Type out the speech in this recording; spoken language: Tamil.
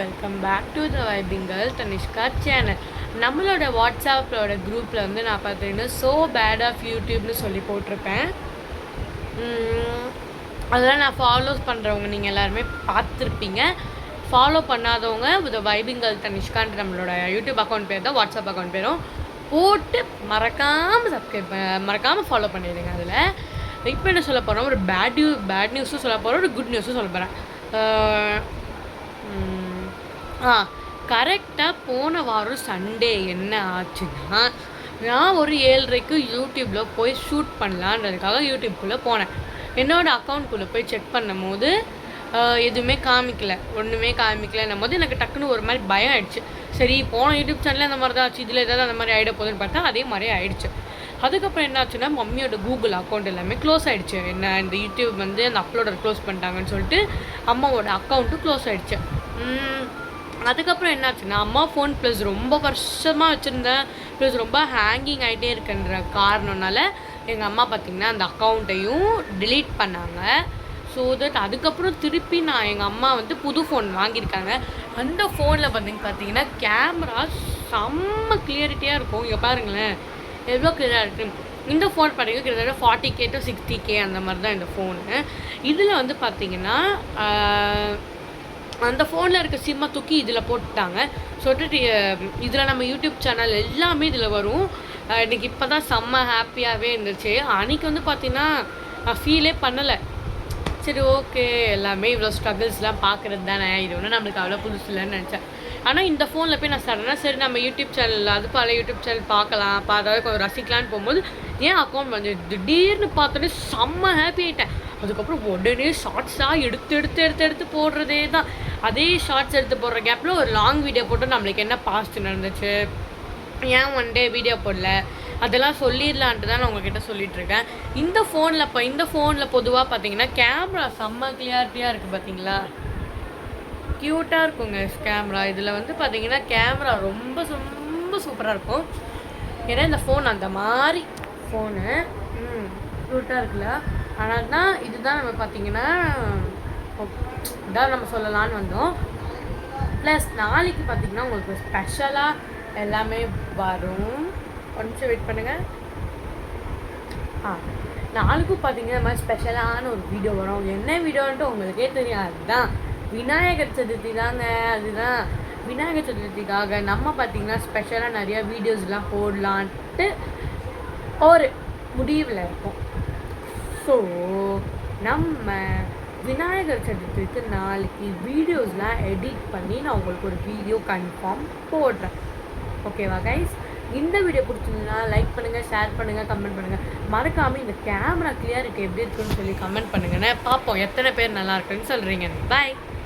Welcome back to the vibing girl Tanishka channel. நம்மளோட வாட்ஸ்அப்போட குரூப்பில் வந்து நான் பார்த்தீங்கன்னா ஸோ பேட் ஆஃப் யூடியூப்னு சொல்லி போட்டிருப்பேன். அதெல்லாம் நான் ஃபாலோஸ் பண்ணுறவங்க நீங்கள் எல்லாருமே பார்த்துருப்பீங்க. ஃபாலோ பண்ணாதவங்க த வைபிங் கேர்ள் தனிஷ்கான்ற நம்மளோட யூடியூப் அக்கௌண்ட் பேர் தான், வாட்ஸ்அப் அக்கௌண்ட் பேரும் போட்டு மறக்காமல் ஃபாலோ பண்ணிடுங்க. அதில் இப்போ என்ன சொல்ல போகிறோம், ஒரு பேட் நியூஸும் சொல்ல போகிறோம், ஒரு குட் நியூஸும் சொல்ல போகிறேன். கரெக்டாக போன வாரம் சண்டே என்ன ஆச்சுன்னா, நான் ஒரு 7:30க்கு யூடியூப்பில் போய் ஷூட் பண்ணலான்றதுக்காக யூடியூப்குள்ளே போனேன். என்னோடய அக்கௌண்ட்குள்ளே போய் செக் பண்ணும் போது எதுவுமே ஒன்றுமே காமிக்கலன்னும் போது எனக்கு டக்குன்னு ஒரு மாதிரி பயம் ஆயிடுச்சு. சரி, போன யூடியூப் சேனலில் அந்த மாதிரி தான் ஆச்சு, இதில் ஏதாவது அந்த மாதிரி ஆகிட போகுதுன்னு பார்த்தா அதே மாதிரி ஆயிடுச்சு. அதுக்கப்புறம் என்ன ஆச்சுன்னா, மம்மியோட கூகுள் அக்கௌண்ட் எல்லாமே க்ளோஸ் ஆகிடுச்சு. என்ன இந்த யூடியூப் வந்து அந்த அப்லோடர் க்ளோஸ் பண்ணிட்டாங்கன்னு சொல்லிட்டு அம்மாவோட அக்கௌண்ட்டும் க்ளோஸ் ஆகிடுச்சு. அதுக்கப்புறம் என்னாச்சுன்னா, அம்மா ஃபோன் ப்ளஸ் ரொம்ப வருஷமாக வச்சுருந்தேன், ப்ளஸ் ரொம்ப ஹேங்கிங் ஆகிட்டே இருக்குன்ற காரணம்னால எங்கள் அம்மா பார்த்திங்கன்னா அந்த அக்கௌண்ட்டையும் டிலீட் பண்ணாங்க. ஸோ தட் அதுக்கப்புறம் திருப்பி எங்கள் அம்மா வந்து புது ஃபோன் வாங்கியிருக்காங்க. அந்த ஃபோனில் பார்த்தீங்கன்னா கேமரா செம்ம கிளியரிட்டியாக இருக்கும். இங்கே பாருங்களேன் எவ்வளோ கிளியராக இருக்குது. இந்த ஃபோன் பார்த்தீங்கன்னா கிட்டத்தட்ட 40K to 60K அந்த மாதிரி தான் இந்த ஃபோனு. இதில் வந்து பார்த்திங்கன்னா அந்த ஃபோனில் இருக்க சிம்மை தூக்கி இதில் போட்டுட்டாங்க. சொல்லிட்டு இதில் நம்ம யூடியூப் சேனல் எல்லாமே இதில் வரும். எனக்கு இப்போ தான் செம்ம ஹாப்பியாகவே இருந்துச்சு. அன்றைக்கி வந்து பார்த்திங்கன்னா நான் ஃபீலே பண்ணலை. சரி, ஓகே, எல்லாமே இவ்வளோ ஸ்ட்ரகிள்ஸ்லாம் பார்க்குறது தானே, இது ஒன்றும் நம்மளுக்கு அவ்வளோ புதுசு இல்லைன்னு நினச்சேன். ஆனால் இந்த ஃபோனில் போய் நான் சடனாக சரி நம்ம யூடியூப் சேனல் அது பல யூடியூப் சேனல் பார்த்தாவே கொஞ்சம் ரசிக்கலான்னு போகும்போது ஏன் அக்கௌண்ட் வந்து திடீர்னு பார்த்தோன்னே செம்ம ஹாப்பி ஆகிட்டேன். அதுக்கப்புறம் உடனே ஷார்ட்ஸாக எடுத்து போடுறதே தான். அதே ஷார்ட்ஸ் எடுத்து போடுற கேப்பில் ஒரு லாங் வீடியோ போட்டு நம்மளுக்கு என்ன பாஸ்ட் நடந்துச்சு, ஏன் ஒன் டே வீடியோ போடல, அதெல்லாம் சொல்லிடலான்ட்டு தான் நான் உங்ககிட்ட சொல்லிகிட்ருக்கேன். இந்த ஃபோனில் பொதுவாக பார்த்தீங்கன்னா கேமரா செம்ம கிளியாரிட்டியாக இருக்குது. பார்த்தீங்களா, க்யூட்டாக இருக்குங்க கேமரா. இதில் வந்து பார்த்தீங்கன்னா கேமரா ரொம்ப ரொம்ப சூப்பராக இருக்கும். ஏன்னா இந்த ஃபோன் அந்த மாதிரி ஃபோனு க்யூட்டாக இருக்குல்ல. ஆனால் தான் இதுதான் நம்ம பார்த்தீங்கன்னா இதான் நம்ம சொல்லலான்னு வந்தோம். ப்ளஸ் நாளைக்கு பார்த்தீங்கன்னா உங்களுக்கு ஸ்பெஷலாக எல்லாமே வரும். ஒரு நிமிஷம் வெயிட் பண்ணுங்கள். நாளைக்கும் பார்த்தீங்கன்னா இந்த மாதிரி ஸ்பெஷலான ஒரு வீடியோ வரும். என்ன வீடியோன்ட்டு உங்களுக்கே தெரியும். அதுதான் விநாயகர் சதுர்த்தி தாங்க. அதுதான் விநாயகர் சதுர்த்திக்காக நம்ம பார்த்திங்கன்னா ஸ்பெஷலாக நிறையா வீடியோஸ்லாம் போடலான்ட்டு ஒரு முடிவில் இருக்கும். ஸோ நம்ம விநாயகர் சதுர்த்திக்கு நாளைக்கு வீடியோஸ்லாம் எடிட் பண்ணி நான் உங்களுக்கு ஒரு வீடியோ கன்ஃபார்ம் போடுறேன். ஓகேவா கைஸ்? இந்த வீடியோ பிடிச்சிருந்ததுன்னா லைக் பண்ணுங்கள், ஷேர் பண்ணுங்கள், கமெண்ட் பண்ணுங்கள். மறக்காமல் இந்த கேமரா கிளியாரிட்டி எப்படி இருக்குன்னு சொல்லி கமெண்ட் பண்ணுங்கன்னு பார்ப்போம் எத்தனை பேர் நல்லா இருக்குன்னு சொல்கிறீங்க. பாய்.